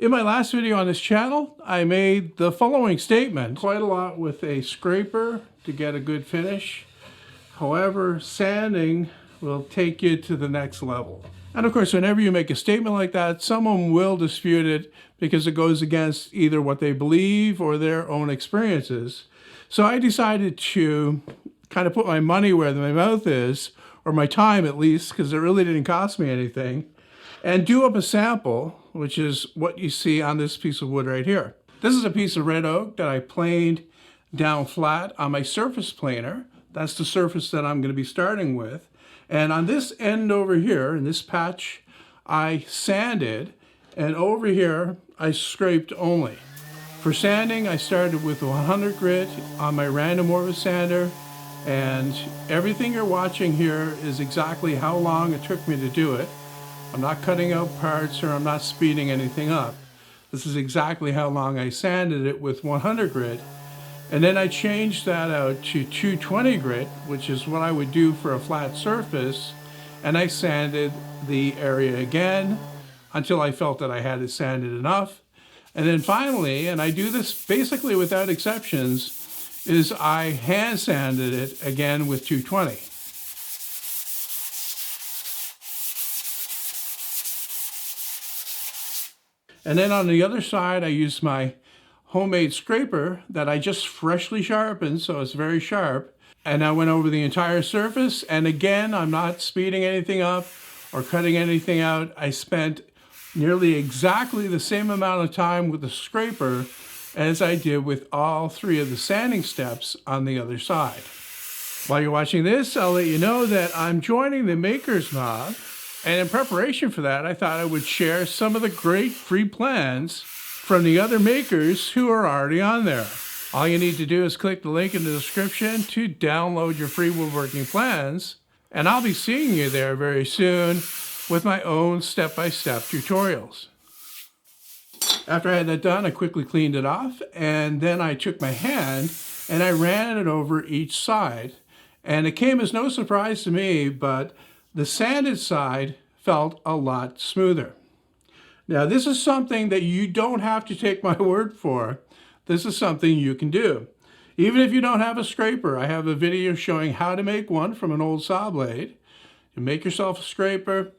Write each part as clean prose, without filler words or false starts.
In my last video on this channel, I made the following statement. Quite a lot with a scraper to get a good finish. However, sanding will take you to the next level. And of course, whenever you make a statement like that, someone will dispute it because it goes against either what they believe or their own experiences. So I decided to kind of put my money where my mouth is, or my time at least, because it really didn't cost me anything, and do up a sample, which is what you see on this piece of wood right here. This is a piece of red oak that I planed down flat on my surface planer. That's the surface that I'm going to be starting with. And on this end over here, in this patch, I sanded, and over here, I scraped only. For sanding, I started with 100 grit on my random orbit sander, and everything you're watching here is exactly how long it took me to do it. I'm not cutting out parts or I'm not speeding anything up. This is exactly how long I sanded it with 100 grit. And then I changed that out to 220 grit, which is what I would do for a flat surface. And I sanded the area again until I felt that I had it sanded enough. And then finally, and I do this basically without exceptions, is I hand sanded it again with 220. And then on the other side, I used my homemade scraper that I just freshly sharpened, so it's very sharp. And I went over the entire surface. And again, I'm not speeding anything up or cutting anything out. I spent nearly exactly the same amount of time with the scraper as I did with all three of the sanding steps on the other side. While you're watching this, I'll let you know that I'm joining the Makers Mob. And in preparation for that, I thought I would share some of the great free plans from the other makers who are already on there. All you need to do is click the link in the description to download your free woodworking plans, and I'll be seeing you there very soon with my own step-by-step tutorials. After I had that done, I quickly cleaned it off, and then I took my hand and I ran it over each side. And it came as no surprise to me, but the sanded side felt a lot smoother. Now, this is something that you don't have to take my word for. This is something you can do. Even if you don't have a scraper, I have a video showing how to make one from an old saw blade. You make yourself a scraper,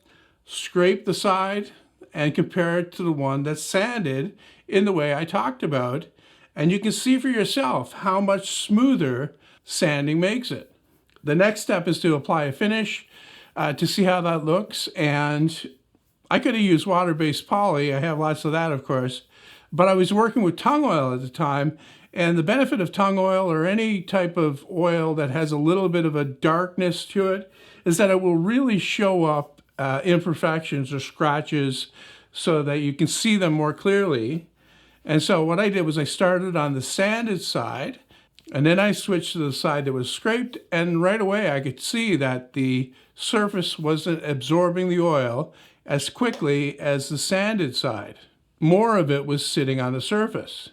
scrape the side, and compare it to the one that's sanded in the way I talked about. And you can see for yourself how much smoother sanding makes it. The next step is to apply a finish to see how that looks. And I could have used water-based poly. I have lots of that, of course. But I was working with tung oil at the time. And the benefit of tung oil, or any type of oil that has a little bit of a darkness to it, is that it will really show up imperfections or scratches so that you can see them more clearly. And so what I did was I started on the sanded side, and then I switched to the side that was scraped, and right away I could see that the surface wasn't absorbing the oil as quickly as the sanded side. More of it was sitting on the surface.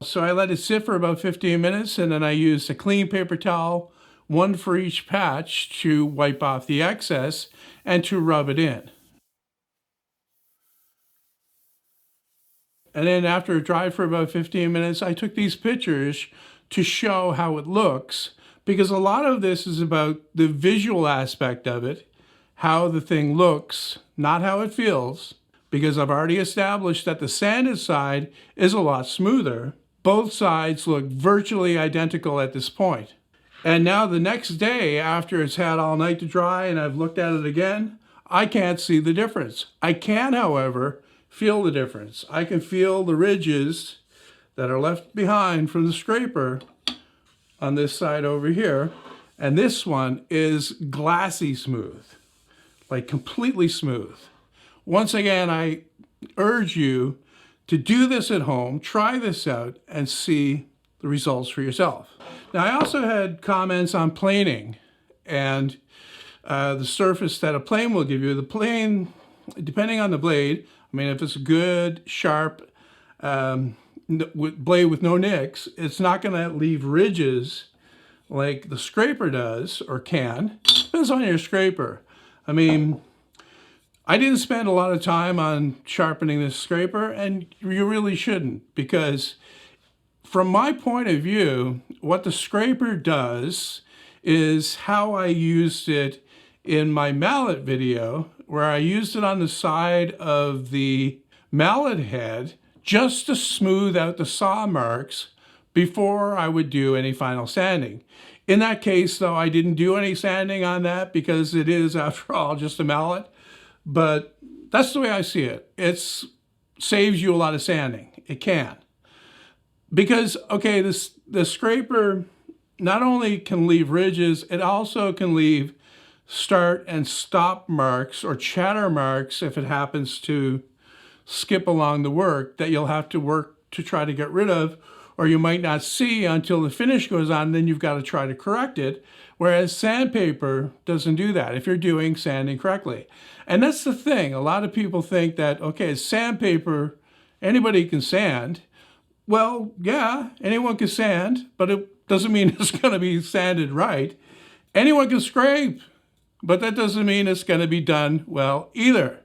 So I let it sit for about 15 minutes, and then I used a clean paper towel, one for each patch, to wipe off the excess and to rub it in. And then after it dried for about 15 minutes, I took these pictures to show how it looks, because a lot of this is about the visual aspect of it, how the thing looks, not how it feels, because I've already established that the sanded side is a lot smoother. Both sides look virtually identical at this point. And now the next day, after it's had all night to dry and I've looked at it again, I can't see the difference. I can, however, feel the difference. I can feel the ridges that are left behind from the scraper on this side over here. And this one is glassy smooth, like completely smooth. Once again, I urge you to do this at home, try this out, and see the results for yourself. Now, I also had comments on planing and the surface that a plane will give you. The plane, depending on the blade, I mean, if it's a good, sharp blade with no nicks, it's not going to leave ridges like the scraper does, or can. Depends on your scraper. I mean, I didn't spend a lot of time on sharpening this scraper, and you really shouldn't, because from my point of view, what the scraper does is how I used it in my mallet video, where I used it on the side of the mallet head just to smooth out the saw marks before I would do any final sanding. In that case, though, I didn't do any sanding on that because it is, after all, just a mallet. But that's the way I see it. It saves you a lot of sanding. It can. Because, okay, the scraper not only can leave ridges, it also can leave start and stop marks or chatter marks if it happens to skip along the work that you'll have to work to try to get rid of, or you might not see until the finish goes on, then you've got to try to correct it. Whereas sandpaper doesn't do that if you're doing sanding correctly. And that's the thing. A lot of people think that, okay, sandpaper, anybody can sand. Well, yeah, anyone can sand, but it doesn't mean it's going to be sanded right. Anyone can scrape, but that doesn't mean it's going to be done well either.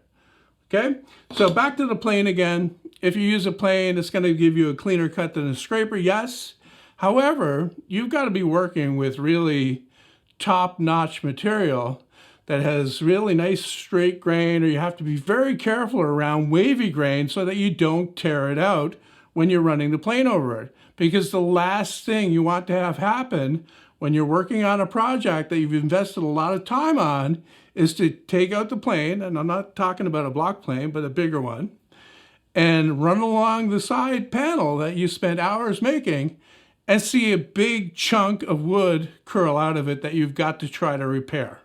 Okay, so back to the plane again. If you use a plane, it's going to give you a cleaner cut than a scraper, yes. However, you've got to be working with really top-notch material that has really nice straight grain, or you have to be very careful around wavy grain so that you don't tear it out when you're running the plane over it. Because the last thing you want to have happen when you're working on a project that you've invested a lot of time on is to take out the plane, and I'm not talking about a block plane, but a bigger one, and run along the side panel that you spent hours making and see a big chunk of wood curl out of it that you've got to try to repair.